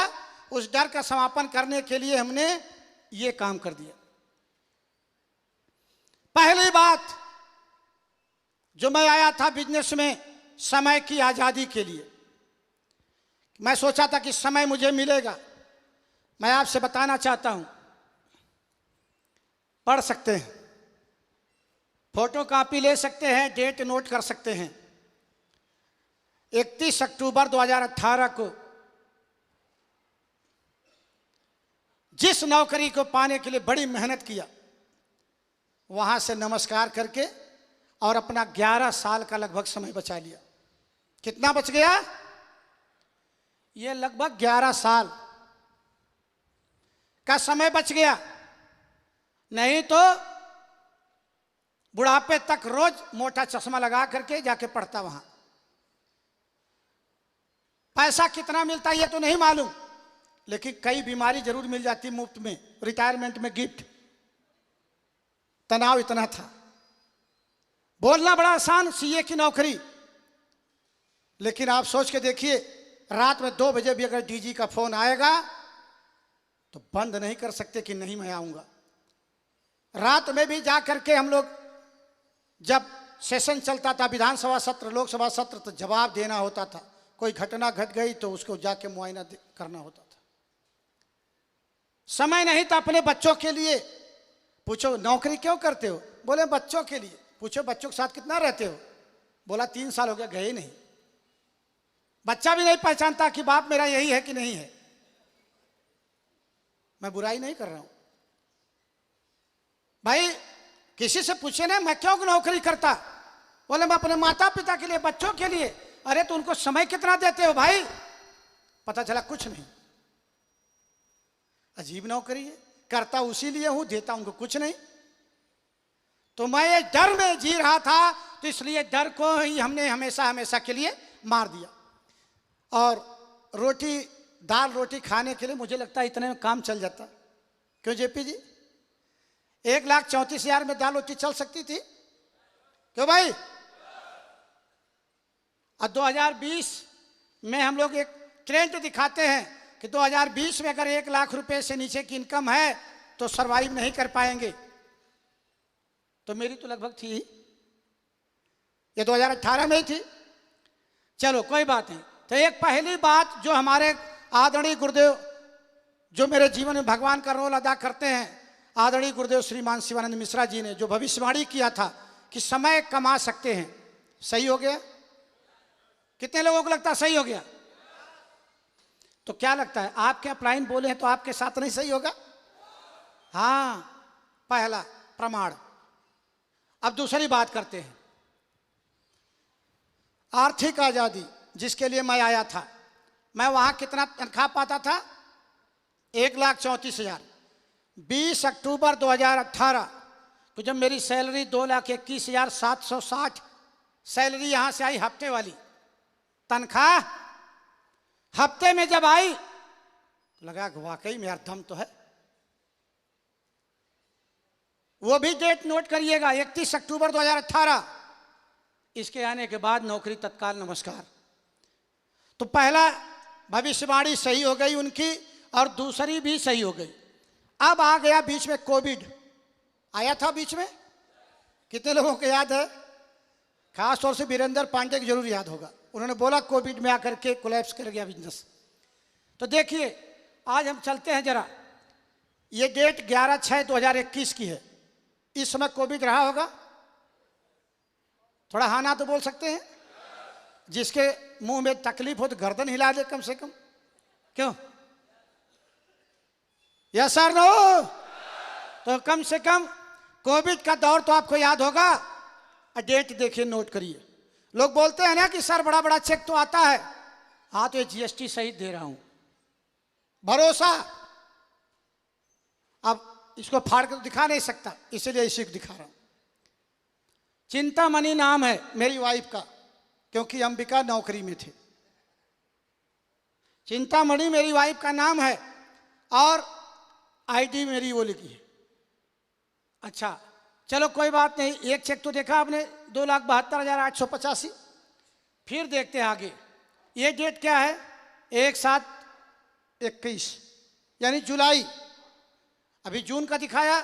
उस डर का समापन करने के लिए हमने ये काम कर दिया। पहली बात, जो मैं आया था बिजनेस में समय की आजादी के लिए। मैं सोचा था कि समय मुझे मिलेगा। मैं आपसे बताना चाहता हूं, पढ़ सकते हैं, फोटो कॉपी ले सकते हैं, डेट नोट कर सकते हैं। 31 अक्टूबर 2018 को जिस नौकरी को पाने के लिए बड़ी मेहनत किया, वहां से नमस्कार करके और अपना 11 साल का लगभग समय बचा लिया। कितना बच गया? ये लगभग 11 साल का समय बच गया। नहीं तो बुढ़ापे तक रोज मोटा चश्मा लगा करके जाके पढ़ता वहां। पैसा कितना मिलता है ये तो नहीं मालूम, लेकिन कई बीमारी जरूर मिल जाती मुफ्त में, रिटायरमेंट में गिफ्ट। तनाव इतना था। बोलना बड़ा आसान, सीए की नौकरी, लेकिन आप सोच के देखिए, रात में 2 बजे भी अगर डीजी का फोन आएगा तो बंद नहीं कर सकते कि नहीं मैं आऊंगा। रात में भी जा करके हम लोग, जब सेशन चलता था, विधानसभा सत्र, लोकसभा सत्र, तो जवाब देना होता था। कोई घटना घट गई तो उसको जाके मुआयना करना होता था। समय नहीं था अपने बच्चों के लिए। पूछो नौकरी क्यों करते हो? बोले बच्चों के लिए। पूछो बच्चों के साथ कितना रहते हो? बोला 3 साल हो गया, गए नहीं। बच्चा भी नहीं पहचानता कि बाप मेरा यही है कि नहीं है। मैं बुराई नहीं कर रहा हूं भाई, किसी से पूछे ना मैं क्यों नौकरी करता, बोले मैं अपने माता पिता के लिए, बच्चों के लिए। अरे तो उनको समय कितना देते हो भाई? पता चला कुछ नहीं। अजीब नौकरी है, करता उसी लिए हूं, देता उनको कुछ नहीं। तो मैं ये डर में जी रहा था, तो इसलिए डर को ही हमने हमेशा हमेशा के लिए मार दिया। और रोटी, दाल रोटी खाने के लिए मुझे लगता है इतने में काम चल जाता। क्यों जेपी जी? 1,34,000 में दाल रोटी चल सकती थी क्यों भाई? और 2020 में हम लोग एक ट्रेंड दिखाते हैं कि 2020 में अगर 1 लाख रुपए से नीचे की इनकम है तो सरवाइव नहीं कर पाएंगे। तो मेरी तो लगभग थी, ये 2018 में ही थी। चलो कोई बात नहीं। तो एक पहली बात जो हमारे आदरणीय गुरुदेव, जो मेरे जीवन में भगवान का रोल अदा करते हैं, आदरणीय गुरुदेव श्रीमान शिवानंद मिश्रा जी ने जो भविष्यवाणी किया था कि समय कमा सकते हैं, सही हो गया? कितने लोगों को लगता है सही हो गया? तो क्या लगता है, आप क्या अपलाइन बोले हैं तो आपके साथ नहीं सही होगा? हाँ, पहला प्रमाण। अब दूसरी बात करते हैं, आर्थिक आजादी जिसके लिए मैं आया था, मैं वहां कितना तनख्वाह पाता था? 1,34,000। 20 अक्टूबर 2018 तो जब मेरी सैलरी 2,21,760 सैलरी यहां से आई, हफ्ते वाली तनख्वाह, हफ्ते में जब आई तो लगा कि वाकई में यार दम तो है। वो भी डेट नोट करिएगा, 31 अक्टूबर 2018। इसके आने के बाद नौकरी तत्काल नमस्कार। तो पहला भविष्यवाणी सही हो गई उनकी, और दूसरी भी सही हो गई। अब आ गया बीच में कोविड, आया था बीच में, कितने लोगों को याद है? खास तौर से वीरेंद्र पांडे को जरूर याद होगा। उन्होंने बोला कोविड में आकर के कोलैप्स कर गया बिजनेस। तो देखिए आज हम चलते हैं जरा, ये डेट 11/6/2021 की है। इस समय कोविड रहा होगा? थोड़ा हाँ ना तो बोल सकते हैं। जिसके मुंह में तकलीफ हो तो गर्दन हिला दे कम से कम। क्यों? Yes sir no? तो कम से कम कोविड का दौर तो आपको याद होगा। डेट देखिए, नोट करिए। लोग बोलते हैं ना कि सर बड़ा बड़ा चेक तो आता है। हाँ, तो ये जीएसटी सहित दे रहा हूं, भरोसा। अब इसको फाड़ कर दिखा नहीं सकता, इसलिए इसी को दिखा रहा हूं। चिंतामणि नाम है मेरी वाइफ का, क्योंकि अंबिका नौकरी में थे। चिंतामणि मेरी वाइफ का नाम है, और आईडी मेरी वो लिखी है। अच्छा चलो कोई बात नहीं, एक चेक तो देखा आपने, 2,72,885। फिर देखते हैं आगे, ये डेट क्या है? 1/7/21 यानी जुलाई। अभी जून का दिखाया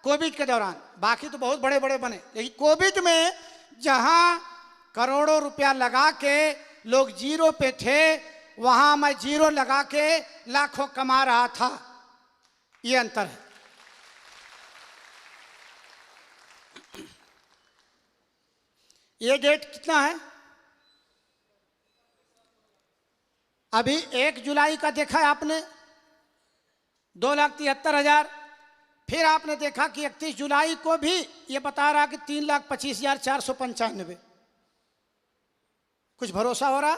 कोविड के दौरान, बाकी तो बहुत बड़े बड़े बने, लेकिन कोविड में जहां करोड़ों रुपया लगा के लोग जीरो पे थे, वहां मैं जीरो लगा के लाखों कमा रहा था। ये अंतर है। ये डेट कितना है? अभी 1 जुलाई का देखा है आपने, 2,73,000। फिर आपने देखा कि 31 जुलाई को भी ये बता रहा कि 3,25,495। कुछ भरोसा हो रहा?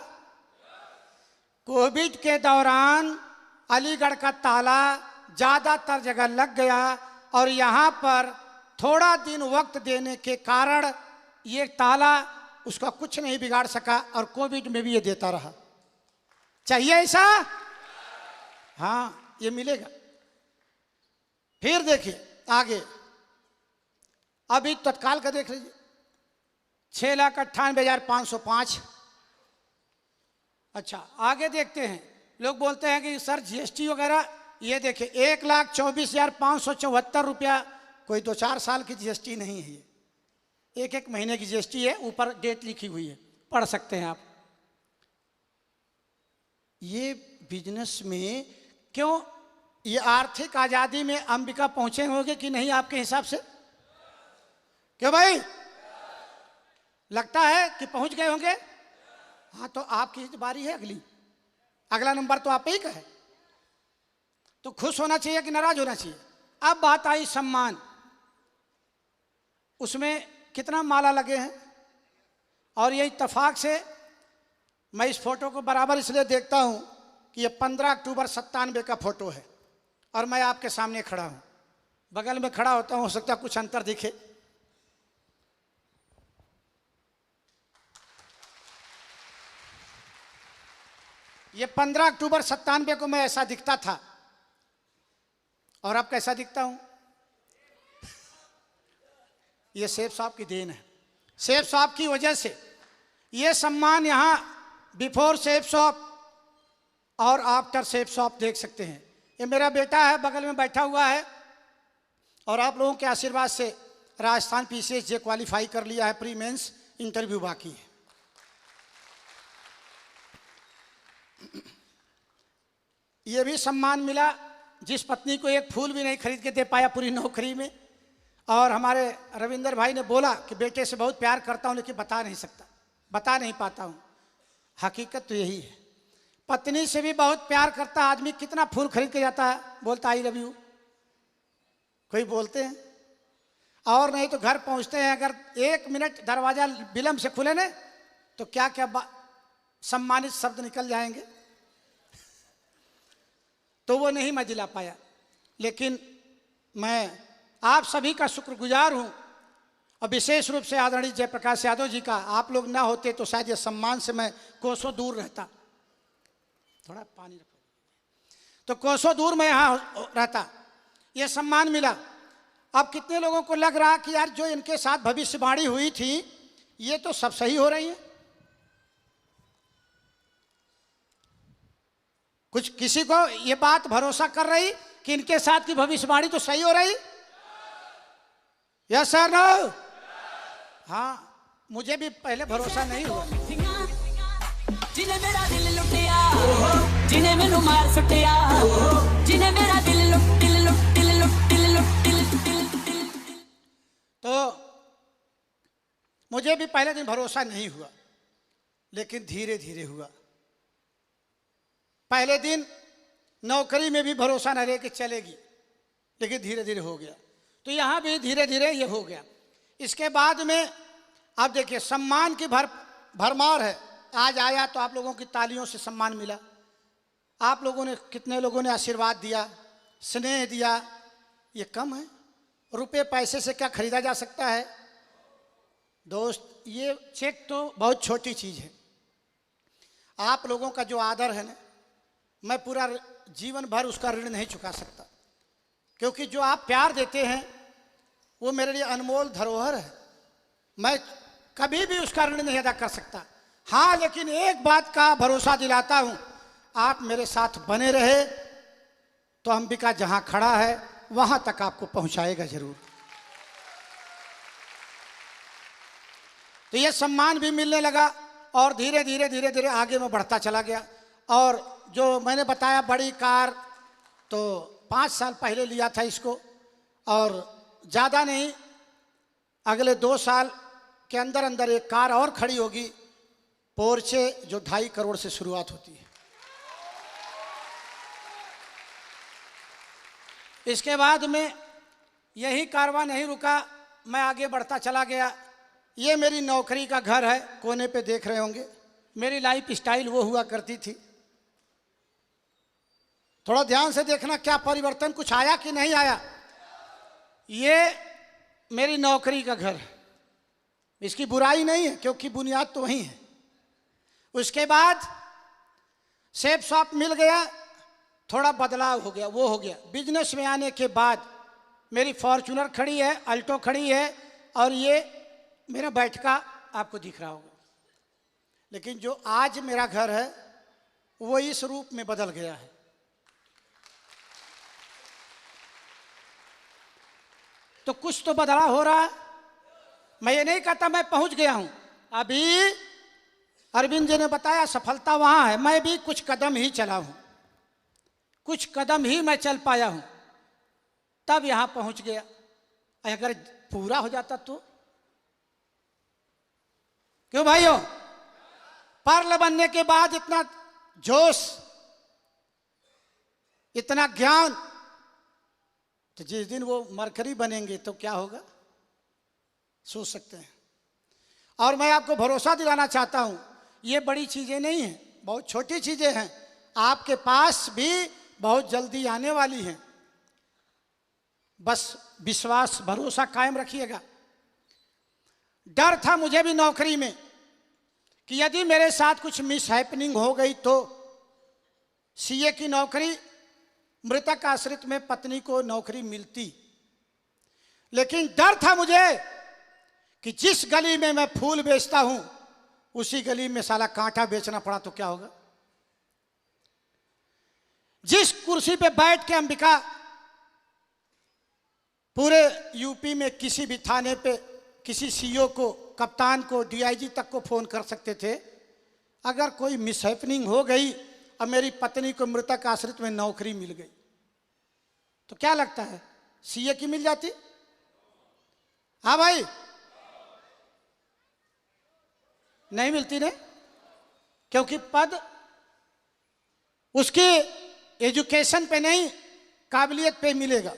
कोविड के दौरान अलीगढ़ का ताला ज्यादातर जगह लग गया, और यहां पर थोड़ा दिन वक्त देने के कारण ये ताला उसका कुछ नहीं बिगाड़ सका, और कोविड में भी ये देता रहा। चाहिए ऐसा? हाँ, ये मिलेगा। फिर देखिए आगे, अभी तत्काल का देख लीजिए, 6,98,505। अच्छा आगे देखते हैं। लोग बोलते हैं कि सर जीएसटी वगैरह, ये देखिए 1,24,574 रुपया, कोई 2-4 साल की जीएसटी नहीं है, ये 1-1 महीने की जीएसटी है। ऊपर डेट लिखी हुई है, पढ़ सकते हैं आप। ये बिजनेस में क्यों, ये आर्थिक आजादी में अंबिका पहुंचे होंगे कि नहीं आपके हिसाब से? क्यों भाई? लगता है कि पहुंच गए होंगे। हाँ, तो आपकी बारी है अगली, अगला नंबर तो आप ही का है। तो खुश होना चाहिए कि नाराज होना चाहिए। अब बात आई सम्मान, उसमें कितना माला लगे हैं। और ये इत्तेफाक से मैं इस फोटो को बराबर इसलिए देखता हूं कि ये 15 अक्टूबर 97 का फोटो है और मैं आपके सामने खड़ा हूं। बगल में खड़ा होता हूं, हो सकता है कुछ अंतर दिखे। ये 15 अक्टूबर 97 को मैं ऐसा दिखता था और अब कैसा दिखता हूं। ये सेठ साहब की देन है। सेठ साहब की वजह से ये सम्मान यहां बिफोर सेठ साहब और आफ्टर सेठ साहब देख सकते हैं। ये मेरा बेटा है, बगल में बैठा हुआ है और आप लोगों के आशीर्वाद से राजस्थान पीसीएस जे क्वालिफाई कर लिया है। प्री मेंस इंटरव्यू बाकी है। ये भी सम्मान मिला जिस पत्नी को एक फूल भी नहीं खरीद के दे पाया पूरी नौकरी में। और हमारे रविंदर भाई ने बोला कि बेटे से बहुत प्यार करता हूं लेकिन बता नहीं सकता, बता नहीं पाता हूं। हकीकत तो यही है। पत्नी से भी बहुत प्यार करता आदमी कितना फूल खरीद के जाता है, बोलता आई लव यू, कोई बोलते हैं। और नहीं तो घर पहुंचते हैं, अगर 1 मिनट दरवाजा विलंब से खुले ना तो क्या क्या सम्मानित शब्द निकल जाएंगे। तो वो नहीं मैं दिला पाया, लेकिन मैं आप सभी का शुक्रगुजार हूं और विशेष रूप से आदरणीय जयप्रकाश यादव जी का। आप लोग ना होते तो शायद ये सम्मान से मैं कोसों दूर रहता। थोड़ा पानी रखो। तो कोसों दूर मैं यहाँ रहता। ये सम्मान मिला। अब कितने लोगों को लग रहा कि यार जो इनके साथ भविष्यवाणी हुई थी ये तो सब सही हो रही है। कुछ किसी को ये बात भरोसा कर रही कि इनके साथ की भविष्यवाणी तो सही हो रही। Yes sir no. हाँ, मुझे भी पहले भरोसा नहीं हुआ। जिन्हें मेरा दिल लुटिया, जिन्हें मैनू मार सुटिया, जिन्हें मेरा दिल लुट दिल लुट दिल लुट दिल लुट दिल दिल दिल। तो मुझे भी पहले दिन भरोसा नहीं हुआ, लेकिन धीरे धीरे हुआ। पहले दिन नौकरी में भी भरोसा न रहे कि चलेगी, लेकिन धीरे धीरे हो गया। तो यहां भी धीरे धीरे ये हो गया। इसके बाद में अब देखिए सम्मान की भरमार है। आज आया तो आप लोगों की तालियों से सम्मान मिला। आप लोगों ने, कितने लोगों ने आशीर्वाद दिया, स्नेह दिया। ये कम है? रुपए पैसे से क्या खरीदा जा सकता है दोस्त? ये चेक तो बहुत छोटी चीज है। आप लोगों का जो आदर है ना, मैं पूरा जीवन भर उसका ऋण नहीं चुका सकता, क्योंकि जो आप प्यार देते हैं वो मेरे लिए अनमोल धरोहर है। मैं कभी भी उसका ऋण नहीं अदा कर सकता। हाँ, लेकिन एक बात का भरोसा दिलाता हूं, आप मेरे साथ बने रहे तो अंबिका जहां खड़ा है वहां तक आपको पहुंचाएगा जरूर। तो ये सम्मान भी मिलने लगा और धीरे धीरे धीरे धीरे आगे में बढ़ता चला गया। और जो मैंने बताया बड़ी कार, तो 5 साल पहले लिया था इसको, और ज़्यादा नहीं, अगले 2 साल के अंदर अंदर एक कार और खड़ी होगी, पोर्चे, जो 2.5 करोड़ से शुरुआत होती है। इसके बाद में यही कारवां नहीं रुका, मैं आगे बढ़ता चला गया। ये मेरी नौकरी का घर है, कोने पे देख रहे होंगे। मेरी लाइफ स्टाइल वो हुआ करती थी। थोड़ा ध्यान से देखना क्या परिवर्तन कुछ आया कि नहीं आया। ये मेरी नौकरी का घर है, इसकी बुराई नहीं है क्योंकि बुनियाद तो वही है। उसके बाद सेफ शॉप मिल गया, थोड़ा बदलाव हो गया, वो हो गया। बिजनेस में आने के बाद मेरी फॉर्च्यूनर खड़ी है, अल्टो खड़ी है, और ये मेरा बैठका आपको दिख रहा होगा। लेकिन जो आज मेरा घर है वो इस रूप में बदल गया है। तो कुछ तो बदलाव हो रहा है। मैं ये नहीं कहता मैं पहुंच गया हूं। अभी अरविंद जी ने बताया सफलता वहां है, मैं भी कुछ कदम ही चला हूं, कुछ कदम ही मैं चल पाया हूं, तब यहां पहुंच गया। अगर पूरा हो जाता क्यों भाइयों? पर्ल बनने के बाद इतना जोश, इतना ज्ञान, तो जिस दिन वो मरकरी बनेंगे तो क्या होगा, सोच सकते हैं। और मैं आपको भरोसा दिलाना चाहता हूं, ये बड़ी चीजें नहीं हैं, बहुत छोटी चीजें हैं, आपके पास भी बहुत जल्दी आने वाली हैं। बस विश्वास भरोसा कायम रखिएगा। डर था मुझे भी नौकरी में कि यदि मेरे साथ कुछ मिस हैपनिंग हो गई तो सीए की नौकरी, मृतक आश्रित में पत्नी को नौकरी मिलती। लेकिन डर था मुझे कि जिस गली में मैं फूल बेचता हूं उसी गली में साला कांटा बेचना पड़ा तो क्या होगा। जिस कुर्सी पे बैठ के अंबिका पूरे यूपी में किसी भी थाने पे किसी सीईओ को, कप्तान को, डीआईजी तक को फोन कर सकते थे, अगर कोई मिसहैपनिंग हो गई और मेरी पत्नी को मृतक आश्रित में नौकरी मिल गई तो क्या लगता है, सीए की मिल जाती? हाँ भाई, नहीं मिलती ना, क्योंकि पद उसकी एजुकेशन पे नहीं, काबिलियत पे मिलेगा।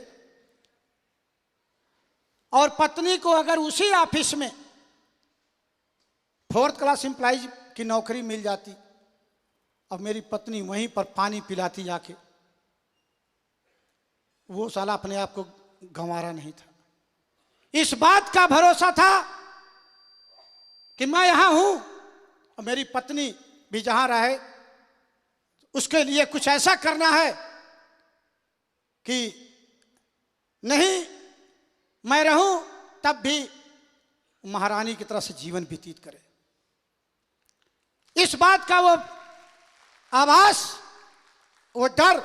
और पत्नी को अगर उसी ऑफिस में 4th क्लास एम्प्लॉइज की नौकरी मिल जाती और मेरी पत्नी वहीं पर पानी पिलाती जाके, वो साला अपने आप को गंवारा नहीं था। इस बात का भरोसा था कि मैं यहां हूं और मेरी पत्नी भी जहां रहे, उसके लिए कुछ ऐसा करना है कि नहीं मैं रहूं तब भी महारानी की तरह से जीवन व्यतीत करे। इस बात का वो आभास, वो डर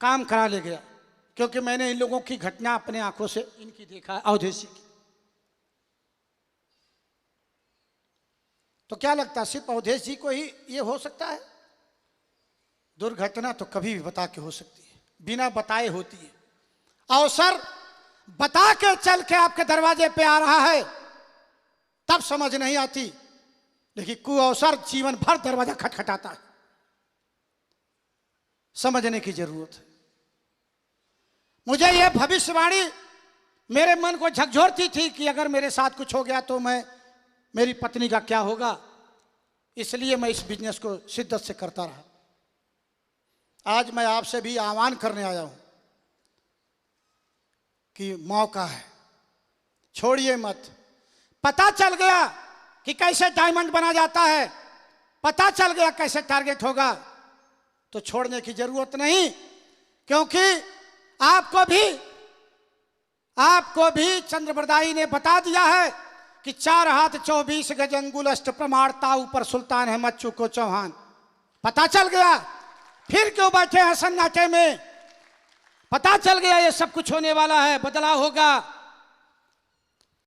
काम करा ले गया, क्योंकि मैंने इन लोगों की घटना अपने आंखों से इनकी देखा है, अवधेश की। तो क्या लगता है सिर्फ अवधेश जी को ही ये हो सकता है? दुर्घटना तो कभी भी बता के हो सकती है, बिना बताए होती है। अवसर बता के चल के आपके दरवाजे पे आ रहा है तब समझ नहीं आती, लेकिन कुअवसर जीवन भर दरवाजा खटखटाता है। समझने की जरूरत है। मुझे यह भविष्यवाणी मेरे मन को झकझोरती थी कि अगर मेरे साथ कुछ हो गया तो मेरी पत्नी का क्या होगा। इसलिए मैं इस बिजनेस को शिद्दत से करता रहा। आज मैं आपसे भी आह्वान करने आया हूं कि मौका है, छोड़िए मत। पता चल गया कि कैसे डायमंड बना जाता है, पता चल गया कैसे टारगेट होगा, तो छोड़ने की जरूरत नहीं, क्योंकि आपको भी चंद्रबरदाई ने बता दिया है कि 4 हाथ 24 गज अंगुल अष्ट प्रमाण ताऊ पर सुल्तान है मच्चू को चौहान। पता चल गया, फिर क्यों बैठे हैं सन्नाटे में? पता चल गया ये सब कुछ होने वाला है, बदलाव होगा।